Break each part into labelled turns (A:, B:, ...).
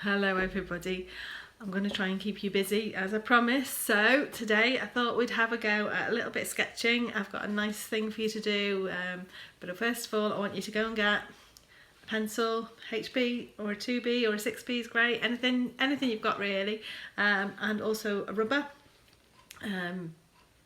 A: Hello everybody. I'm going to try and keep you busy as I promised. So today I thought we'd have a go at a little bit of sketching. I've got a nice thing for you to do, but first of all I want you to go and get a pencil, HB or a 2B or a 6B is great, anything you've got really, and also a rubber.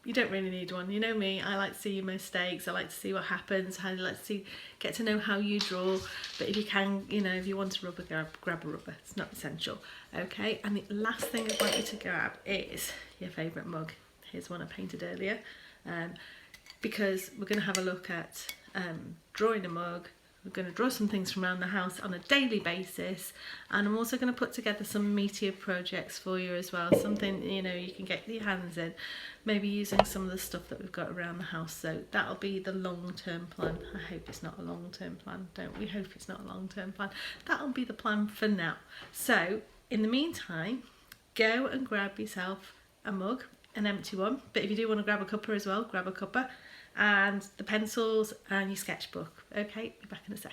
A: You don't really need one. You know me, I like to see your mistakes, I like to see what happens, I like to get to know how you draw, but if you can, if you want a rubber, grab a rubber, it's not essential. Okay, and the last thing I want you to grab is your favourite mug. Here's one I painted earlier, because we're going to have a look at drawing a mug. We're going to draw some things from around the house on a daily basis, and I'm also going to put together some meatier projects for you as well, something you can get your hands in, maybe using some of the stuff that we've got around the house. So that'll be the long-term plan. I hope it's not a long-term plan, don't we? Hope it's not a long-term plan. That'll be the plan for now. So in the meantime, go and grab yourself a mug, an empty one, but if you do want to grab a cuppa as well, grab a cuppa, and the pencils and your sketchbook. Okay, be back in a sec.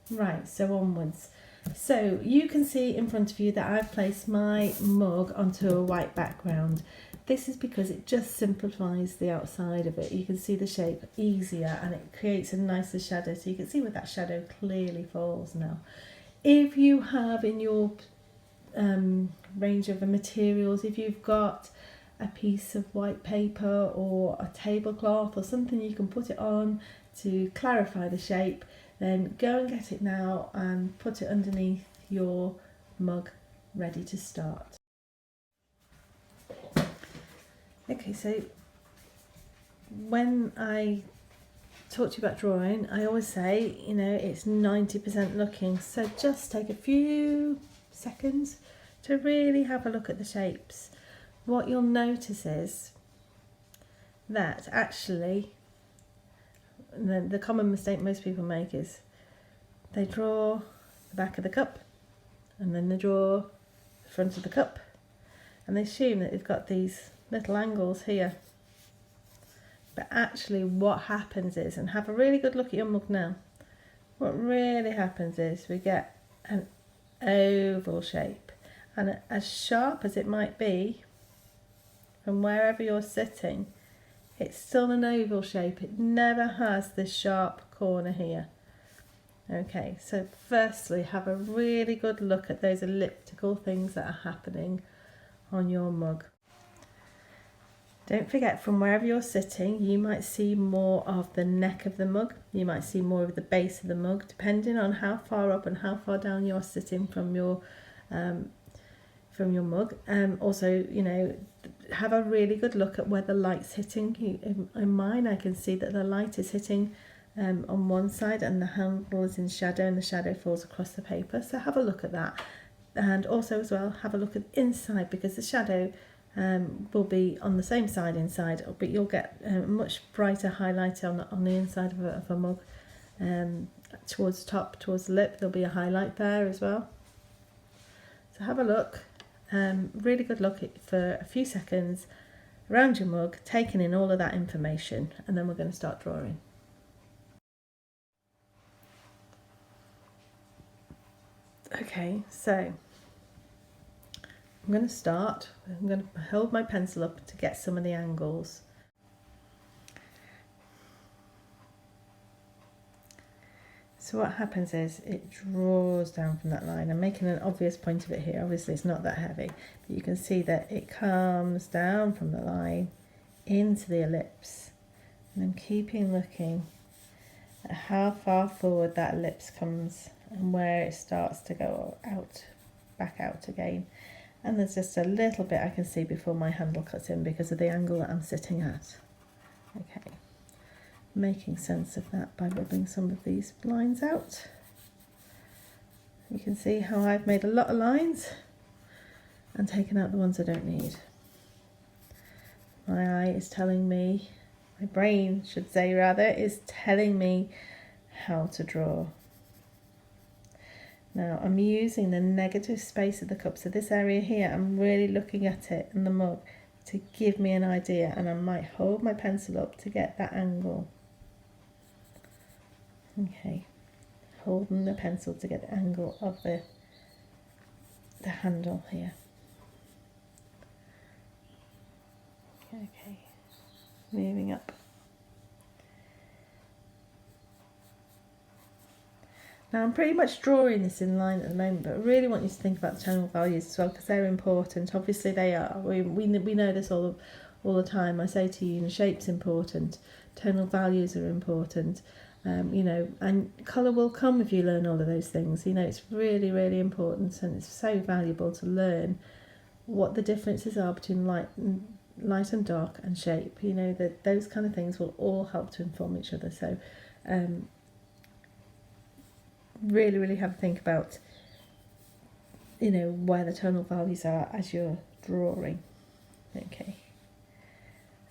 A: Right, so onwards. So you can see in front of you that I've placed my mug onto a white background. This is because it just simplifies the outside of it. You can see the shape easier and it creates a nicer shadow, so you can see where that shadow clearly falls now. If you have in your range of materials, if you've got a piece of white paper or a tablecloth or something you can put it on to clarify the shape, then go and get it now and put it underneath your mug, ready to start. Okay, so when I talk to you about drawing, I always say, it's 90% looking, so just take a few seconds to really have a look at the shapes. What you'll notice is that actually the common mistake most people make is they draw the back of the cup and then they draw the front of the cup and they assume that they've got these little angles here. But actually what happens is, and have a really good look at your mug now, what really happens is we get an oval shape, and as sharp as it might be from wherever you're sitting, it's still an oval shape. It never has this sharp corner here. Okay, so firstly have a really good look at those elliptical things that are happening on your mug. Don't forget, from wherever you're sitting, you might see more of the neck of the mug, you might see more of the base of the mug, depending on how far up and how far down you're sitting from your mug. Also, have a really good look at where the light's hitting. In mine, I can see that the light is hitting on one side and the handle is in shadow and the shadow falls across the paper. So have a look at that. And also as well, have a look at the inside, because the shadow will be on the same side inside, but you'll get a much brighter highlight on the inside of a mug. Towards the top, towards the lip, there'll be a highlight there as well. So have a look. Really good look for a few seconds around your mug, taking in all of that information, and then we're going to start drawing. Okay, so I'm going to hold my pencil up to get some of the angles. So what happens is it draws down from that line. I'm making an obvious point of it here. Obviously it's not that heavy, but you can see that it comes down from the line into the ellipse. And I'm keeping looking at how far forward that ellipse comes and where it starts to go out, back out again. And there's just a little bit I can see before my handle cuts in because of the angle that I'm sitting at. Okay. Making sense of that by rubbing some of these lines out. You can see how I've made a lot of lines and taken out the ones I don't need. My eye is telling me, my brain should say rather, is telling me how to draw. Now I'm using the negative space of the cup, so this area here, I'm really looking at it in the mug to give me an idea, and I might hold my pencil up to get that angle. Okay, holding the pencil to get the angle of the the handle here. Okay, moving up. Now I'm pretty much drawing this in line at the moment, but I really want you to think about the tonal values as well, because they're important. Obviously they are. We know this all the time. I say to you, shape's important, tonal values are important, and colour will come if you learn all of those things. It's really, really important, and it's so valuable to learn what the differences are between light and dark and shape. That those kind of things will all help to inform each other. So really, really have a think about, where the tonal values are as you're drawing. Okay.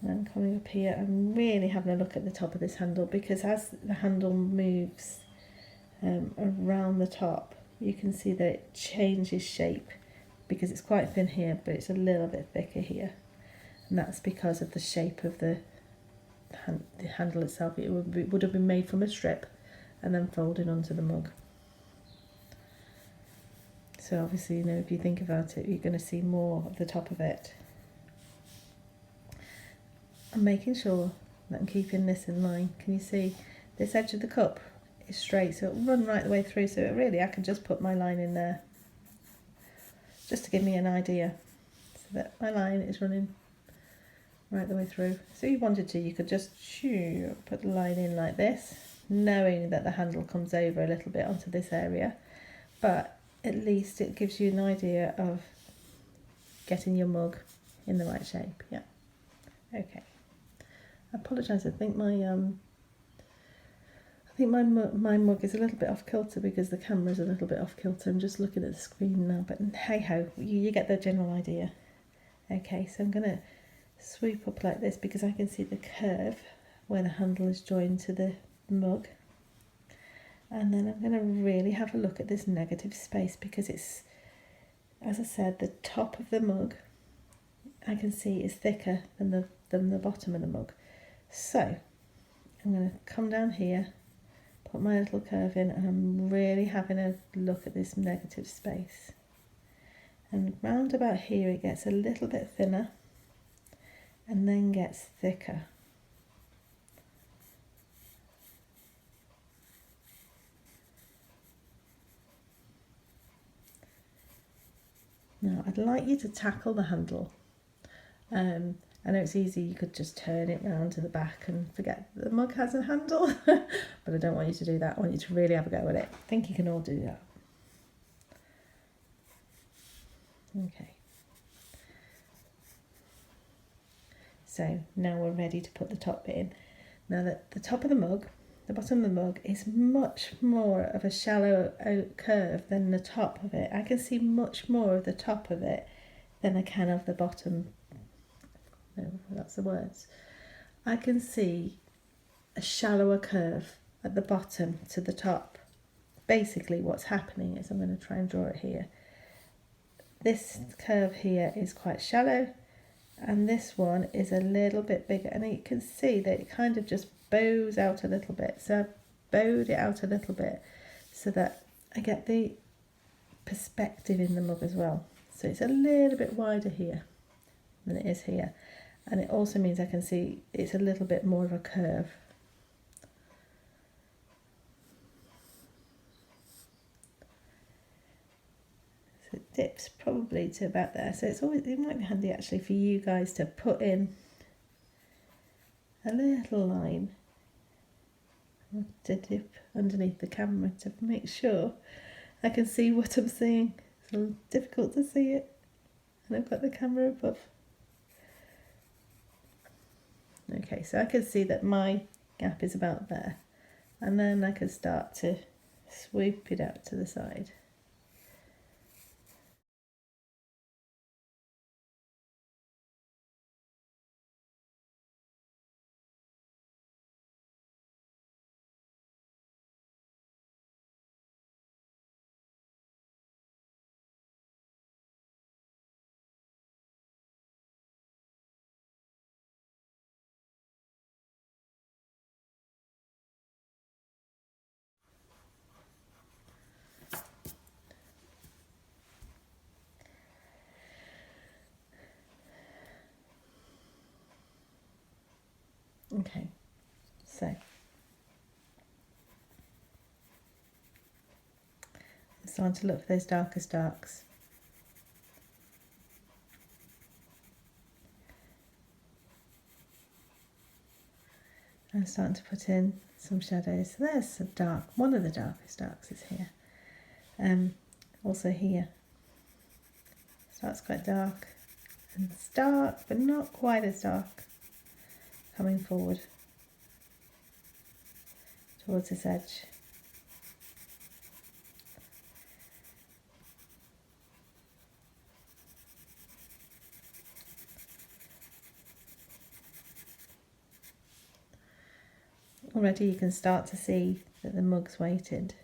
A: And then coming up here, I'm really having a look at the top of this handle, because as the handle moves around the top, you can see that it changes shape, because it's quite thin here, but it's a little bit thicker here. And that's because of the shape of the handle itself. It would have been made from a strip and then folded onto the mug. So obviously, if you think about it, you're going to see more of the top of it. I'm making sure that I'm keeping this in line. Can you see this edge of the cup is straight, so it'll run right the way through. So really, I can just put my line in there, just to give me an idea, so that my line is running right the way through. So if you wanted to, you could just put the line in like this, knowing that the handle comes over a little bit onto this area, but at least it gives you an idea of getting your mug in the right shape. Yeah. Okay. I apologise. I think my mug is a little bit off kilter, because the camera's a little bit off kilter. I'm just looking at the screen now, but hey ho, you get the general idea. Okay, so I'm going to swoop up like this, because I can see the curve where the handle is joined to the mug. And then I'm going to really have a look at this negative space, because it's, as I said, the top of the mug I can see is thicker than the bottom of the mug. So I'm going to come down here, put my little curve in, and I'm really having a look at this negative space. And round about here it gets a little bit thinner and then gets thicker. Now I'd like you to tackle the handle. I know it's easy, you could just turn it round to the back and forget the mug has a handle, but I don't want you to do that. I want you to really have a go at it. I think you can all do that. Okay. So now we're ready to put the top bit in. Now that the top of the mug, the bottom of the mug is much more of a shallow curve than the top of it. I can see much more of the top of it than I can of the bottom. No, that's the words. I can see a shallower curve at the bottom to the top. Basically what's happening is, I'm going to try and draw it here. This curve here is quite shallow, and this one is a little bit bigger, and you can see that it kind of just bows out a little bit. So I've bowed it out a little bit so that I get the perspective in the mug as well. So it's a little bit wider here than it is here, and it also means I can see it's a little bit more of a curve. So it dips probably to about there. So it might be handy actually for you guys to put in a little line to dip underneath the camera to make sure I can see what I'm seeing. It's a little difficult to see it, and I've got the camera above. Okay, so I can see that my gap is about there, and then I can start to swoop it out to the side. Okay, so I'm starting to look for those darkest darks. I'm starting to put in some shadows. So there's some dark, one of the darkest darks is here. Also here. So that's quite dark. And it's dark, but not quite as dark. Coming forward towards this edge. Already you can start to see that the mug's weighted.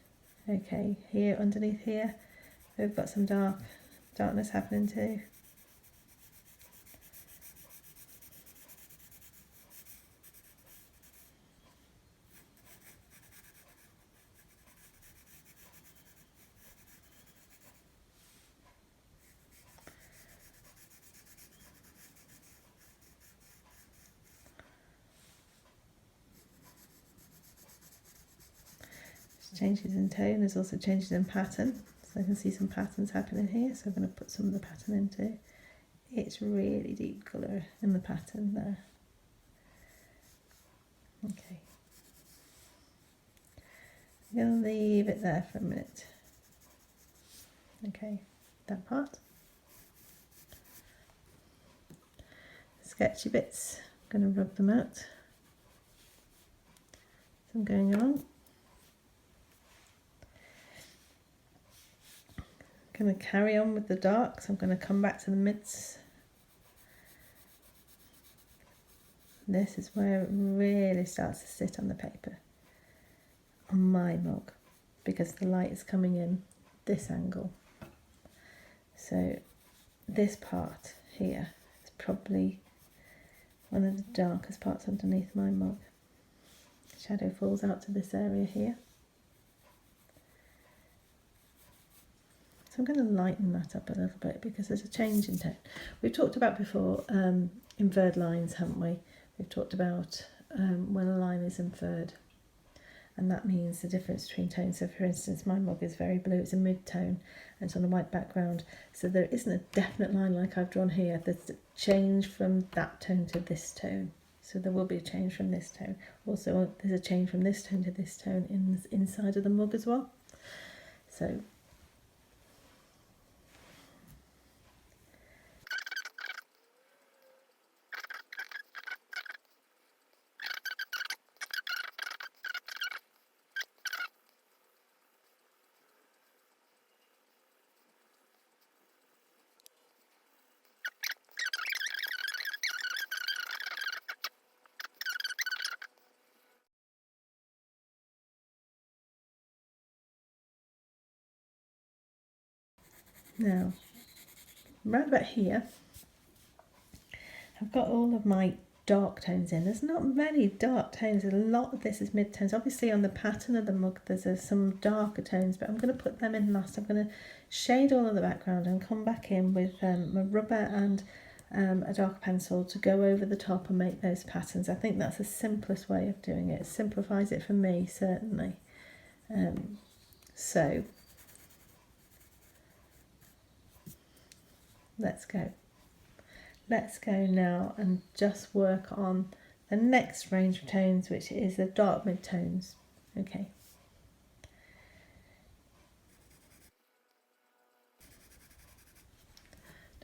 A: Okay, here underneath here, we've got some darkness happening too. Changes in tone, there's also changes in pattern. So I can see some patterns happening here, so I'm going to put some of the pattern into. It's really deep colour in the pattern there. Okay. I'm going to leave it there for a minute. Okay, that part. Sketchy bits, I'm going to rub them out. So I'm going along. I'm going to carry on with the darks. I'm going to come back to the mids. This is where it really starts to sit on the paper, on my mug, because the light is coming in this angle. So this part here is probably one of the darkest parts underneath my mug. Shadow falls out to this area here. So I'm going to lighten that up a little bit because there's a change in tone. We've talked about before inferred lines, haven't we? We've talked about when a line is inferred, and that means the difference between tones. So for instance, my mug is very blue, it's a mid-tone, and it's on a white background. So there isn't a definite line like I've drawn here. There's a change from that tone to this tone. So there will be a change from this tone. Also, there's a change from this tone to this tone inside of the mug as well. So now, right about here, I've got all of my dark tones in. There's not many dark tones, a lot of this is mid-tones. Obviously on the pattern of the mug there's some darker tones, but I'm going to put them in last. I'm going to shade all of the background and come back in with my rubber and a dark pencil to go over the top and make those patterns. I think that's the simplest way of doing it. It simplifies it for me, certainly. So let's go. Let's go now and just work on the next range of tones, which is the dark mid-tones. Okay.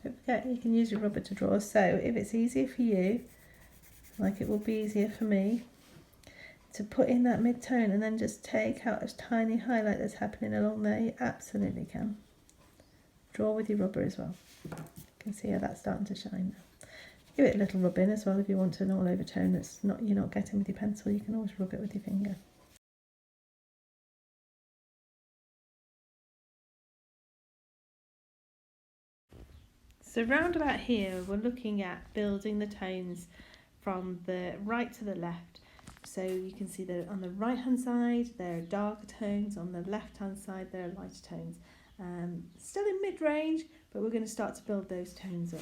A: Don't forget you can use your rubber to draw. So if it's easier for you, like it will be easier for me, to put in that mid-tone and then just take out a tiny highlight that's happening along there, you absolutely can. Draw with your rubber as well. You can see how that's starting to shine now. Give it a little rub in as well if you want an all over tone that's not you're not getting with your pencil. You can always rub it with your finger. So round about here we're looking at building the tones from the right to the left. So you can see that on the right hand side there are darker tones, on the left hand side there are lighter tones. Still in mid-range, but we're going to start to build those tones up.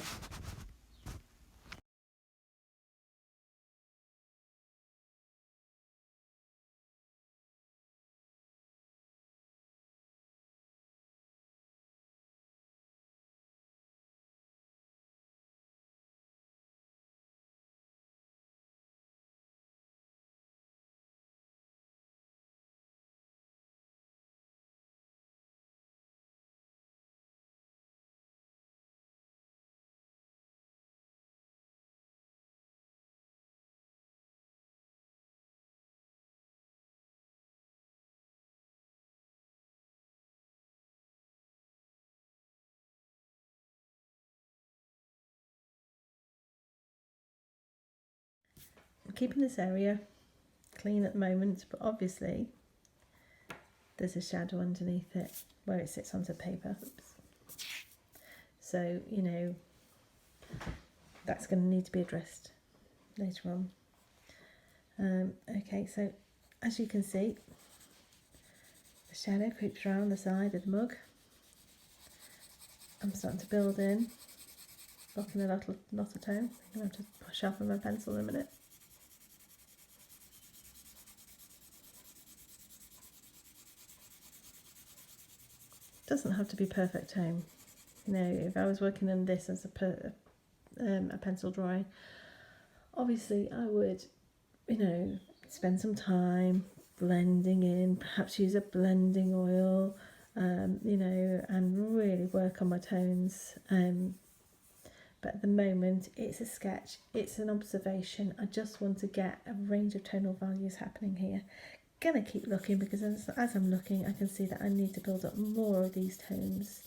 A: keeping this area clean at the moment, but obviously there's a shadow underneath it where it sits onto paper. Oops. So, you know, that's going to need to be addressed later on. Okay, so as you can see, the shadow creeps around the side of the mug. I'm starting to build in, blocking a lot of tone. I'm going to have to sharpen my pencil in a minute. Doesn't have to be perfect tone. You know, if I was working on this as a pencil drawing, obviously I would, you know, spend some time blending in, perhaps use a blending oil, you know, and really work on my tones. But at the moment it's a sketch, it's an observation. I just want to get a range of tonal values happening here. Gonna keep looking, because as I'm looking I can see that I need to build up more of these tones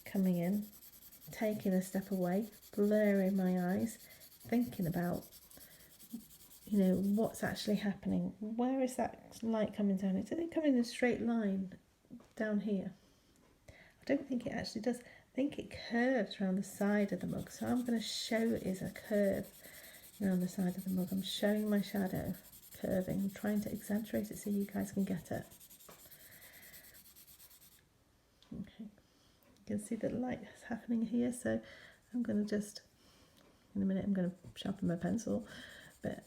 A: coming in, taking a step away, blurring my eyes, thinking about, you know, what's actually happening. Where is that light coming down? Is it coming in a straight line down here? I don't think it actually does. I think it curves around the side of the mug, so I'm going to show it as a curve around the side of the mug. I'm showing my shadow curving. I'm trying to exaggerate it so you guys can get it. Okay, you can see the light is happening here, so I'm going to just, in a minute I'm going to sharpen my pencil, but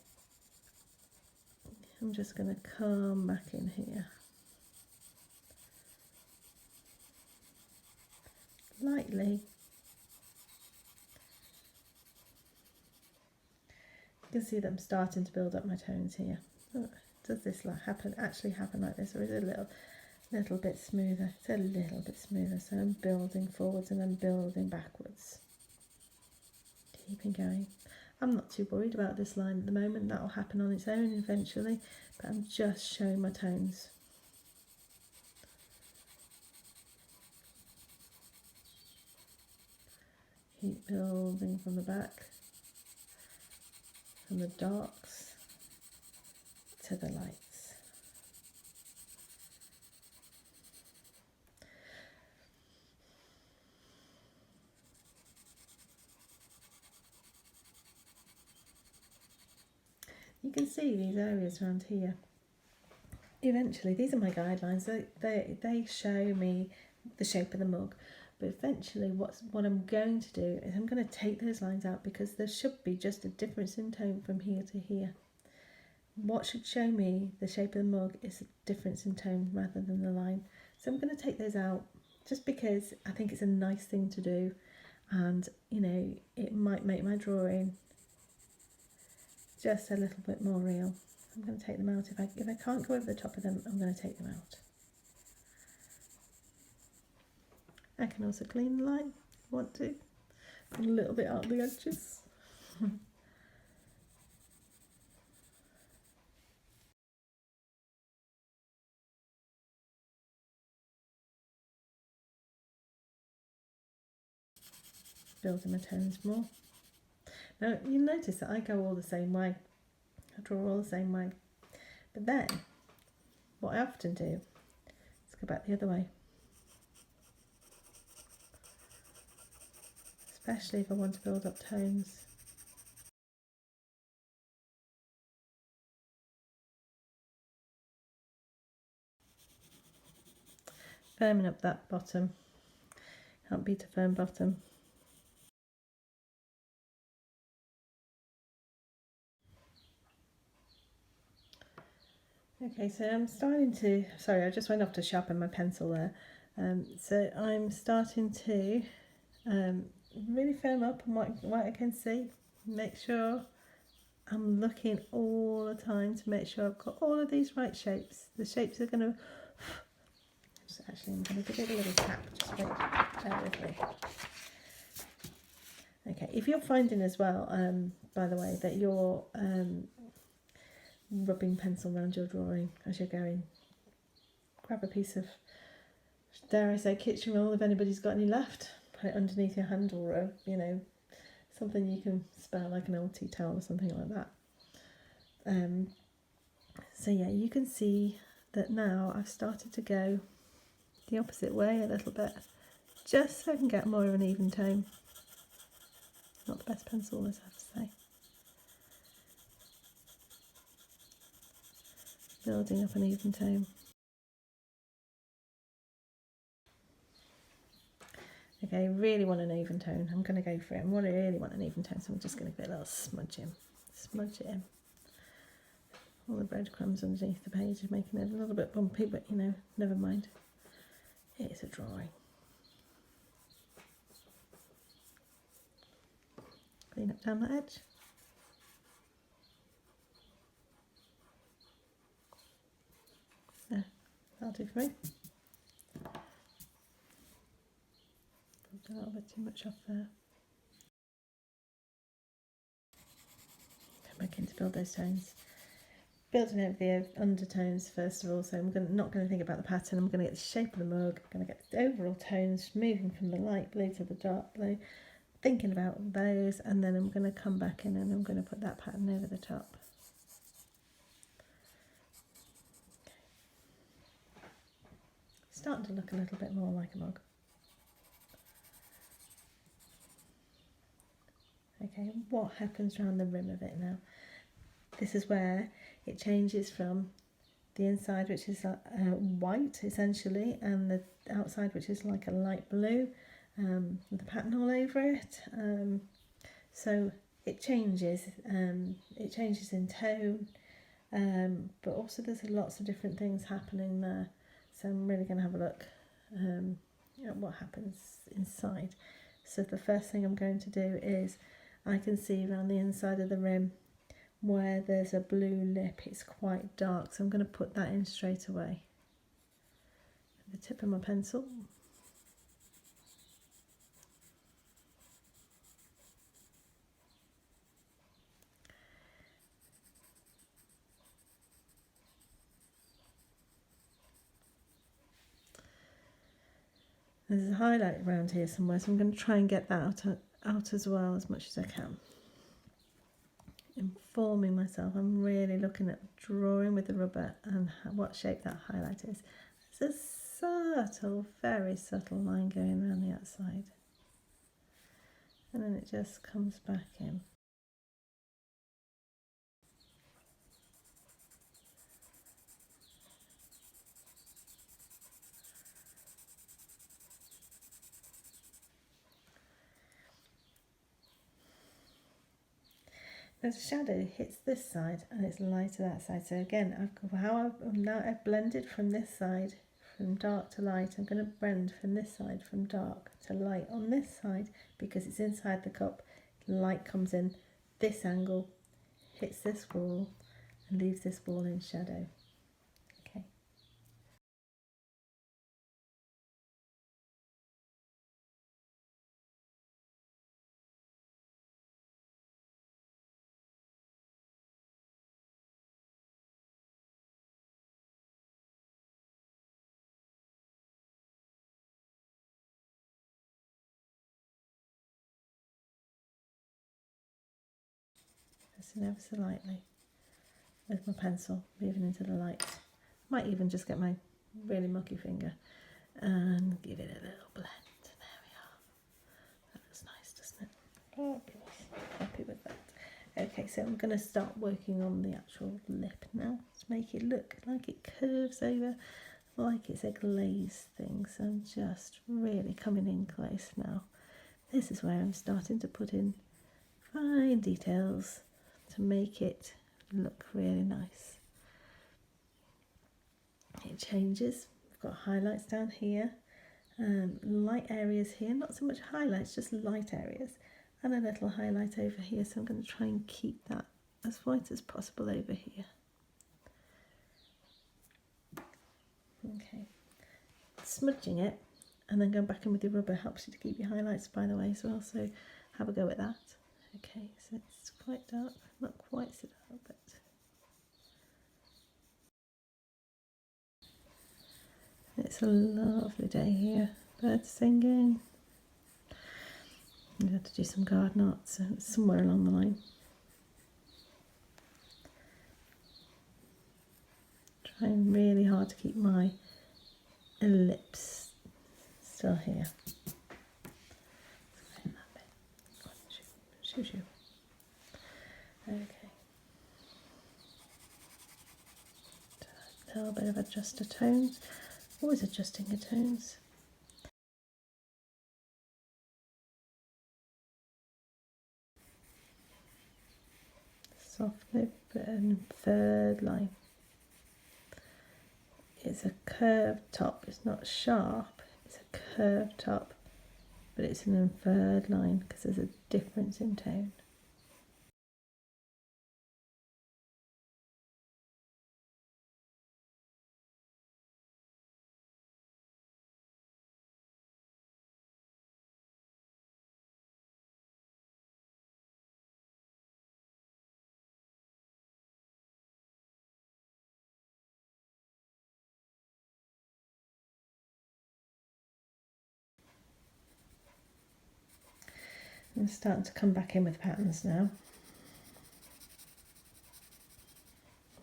A: I'm just going to come back in here. Lightly. You can see that I'm starting to build up my tones here. Oh, does this actually happen like this, or is it a little bit smoother? It's a little bit smoother, so I'm building forwards and then building backwards. Keeping going. I'm not too worried about this line at the moment. That will happen on its own eventually, but I'm just showing my tones. Keep building from the back, from the darks to the lights. You can see these areas around here. Eventually, these are my guidelines. They show me the shape of the mug. But eventually what I'm going to do is I'm going to take those lines out, because there should be just a difference in tone from here to here. What should show me the shape of the mug is a difference in tone rather than the line. So I'm going to take those out just because I think it's a nice thing to do, and you know, it might make my drawing just a little bit more real. I'm going to take them out. If I can't go over the top of them, I'm going to take them out. I can also clean the line if I want to, a little bit out the edges. Building my tones more. Now you'll notice that I go all the same way. I draw all the same way. But then what I often do is go back the other way. Especially if I want to build up tones. Firming up that bottom. Can't beat a firm bottom. Okay, so I'm starting to, sorry, I just went off to sharpen my pencil there. So I'm starting to really firm up on what I can see. Make sure I'm looking all the time to make sure I've got all of these right shapes. The shapes are going to, actually I'm going to give it a little tap, just wait, bear with me. Okay, if you're finding as well, by the way, that you're rubbing pencil around your drawing as you're going, grab a piece of, dare I say, kitchen roll if anybody's got any left, put it underneath your handle row, you know, something you can spare, like an old tea towel or something like that. So yeah, you can see that now I've started to go the opposite way a little bit, just so I can get more of an even tone. Not the best pencil, as I have to say. Building up an even tone. Okay, really want an even tone. I'm going to go for it. I really want an even tone, so I'm just going to give it a little smudge in. Smudge it in. All the breadcrumbs underneath the page is making it a little bit bumpy, but you know, never mind. It's a drawing. Clean up down that edge. There, that'll do for me. A little bit too much off there. Come back in to build those tones. Building over the undertones first of all, so I'm not going to think about the pattern. I'm going to get the shape of the mug, I'm going to get the overall tones, moving from the light blue to the dark blue, thinking about those, and then I'm going to come back in and I'm going to put that pattern over the top. Starting to look a little bit more like a mug. Okay, what happens around the rim of it now? This is where it changes from the inside, which is white essentially, and the outside, which is like a light blue with a pattern all over it. So it changes in tone, but also there's lots of different things happening there. So I'm really going to have a look at what happens inside. So the first thing I'm going to do is, I can see around the inside of the rim where there's a blue lip. It's quite dark, so I'm going to put that in straight away with the tip of my pencil. There's a highlight around here somewhere, so I'm going to try and get that out as well as much as I can. Informing myself, I'm really looking at drawing with the rubber and what shape that highlight is. There's a subtle, very subtle line going around the outside, and then it just comes back in. The shadow hits this side and it's lighter that side. So again, I've blended from this side, from dark to light. I'm going to blend from this side, from dark to light on this side, because it's inside the cup. Light comes in this angle, hits this wall and leaves this wall in shadow. Okay. Just ever so lightly with my pencil, moving into the light. Might even just get my really mucky finger and give it a little blend. There we are. That looks nice, doesn't it? Fabulous. Happy with that. Okay, so I'm going to start working on the actual lip now to make it look like it curves over, like it's a glazed thing. So I'm just really coming in close now. This is where I'm starting to put in fine details to make it look really nice. It changes. We've got highlights down here, light areas here, not so much highlights, just light areas, and a little highlight over here. So I'm going to try and keep that as white as possible over here. Okay, smudging it and then going back in with your rubber helps you to keep your highlights, by the way, as well, so have a go at that. Okay, so it's quite dark, not quite so dark, but it's a lovely day here. Birds singing. We had to do some garden art, so it's somewhere along the line. Trying really hard to keep my ellipse still here. Shoo, shoo. Okay. A little bit of adjust the tones. Always adjusting your tones. Soft lip and third line. It's a curved top. It's not sharp. It's a curved top, but it's in a third line because there's a difference in tone. I'm starting to come back in with patterns now.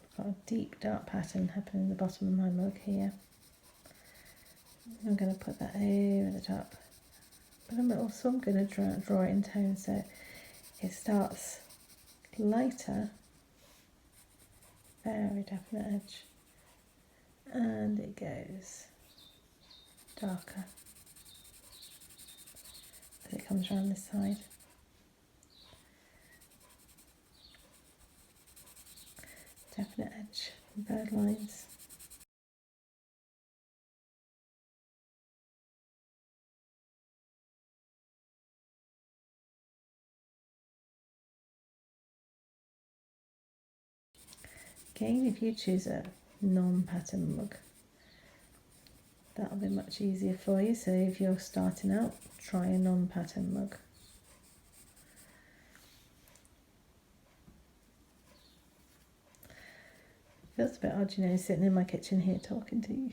A: I've got a deep dark pattern happening in the bottom of my mug here. I'm going to put that over the top. But I'm also going to draw it in tone so it starts lighter, very definite edge, and it goes darker. Then it comes around this side. Definite edge and bird lines. Again, if you choose a non-pattern mug, that'll be much easier for you. So if you're starting out, try a non-pattern mug. Feels a bit odd, you know, sitting in my kitchen here talking to you.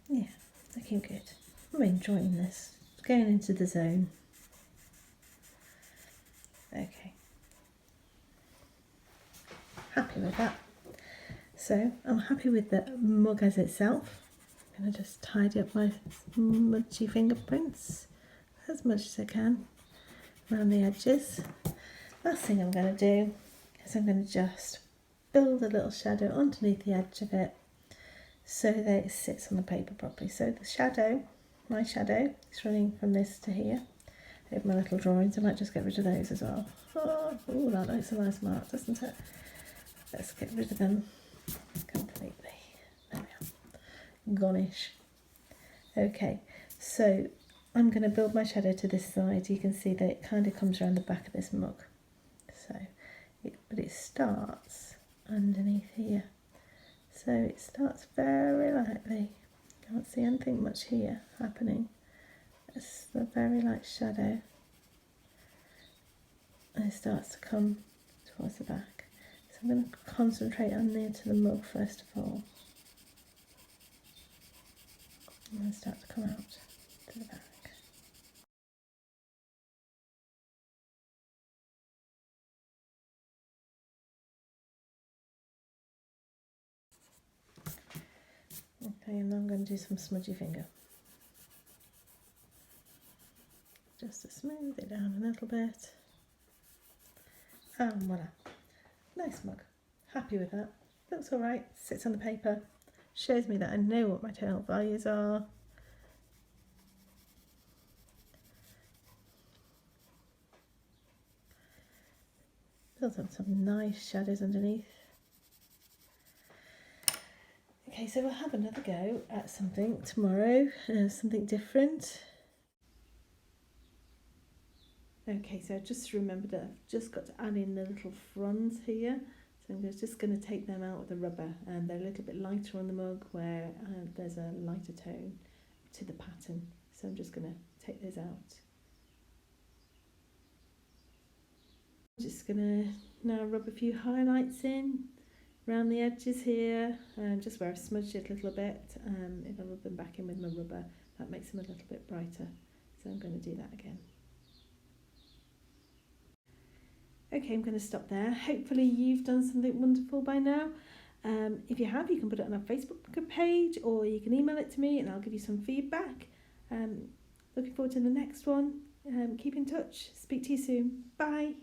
A: Yeah, looking good. I'm enjoying this. It's going into the zone. Okay. Happy with that. So I'm happy with the mug as itself. I'm going to just tidy up my smudgy fingerprints as much as I can around the edges. Last thing I'm going to do is I'm going to just build a little shadow underneath the edge of it so that it sits on the paper properly. So the shadow, my shadow, is running from this to here. I have my little drawings. I might just get rid of those as well. Oh, ooh, that looks a nice mark, doesn't it? Let's get rid of them completely. There we are. Gonish. Okay, so I'm going to build my shadow to this side. You can see that it kind of comes around the back of this mug. So, but it starts underneath here. So it starts very lightly. Can't see anything much here happening. It's a very light shadow. And it starts to come towards the back. So I'm going to concentrate on near to the mug first of all. And then start to come out to the back. Okay, and now I'm going to do some smudgy finger. Just to smooth it down a little bit. And voila. Nice mug. Happy with that. Looks alright. Sits on the paper. Shows me that I know what my tonal values are. Builds up some nice shadows underneath. Okay, Okay, so we'll have another go at something tomorrow, something different. Okay, so I just remembered that I've just got to add in the little fronds here. So I'm just going to take them out with the rubber, and they're a little bit lighter on the mug where there's a lighter tone to the pattern. So I'm just going to take those out. I'm just going to now rub a few highlights in around the edges here, just where I've smudged it a little bit. If I rub them back in with my rubber, that makes them a little bit brighter. So I'm going to do that again. Okay, I'm going to stop there. Hopefully you've done something wonderful by now. If you have, you can put it on our Facebook page, or you can email it to me and I'll give you some feedback. Looking forward to the next one. Keep in touch. Speak to you soon. Bye.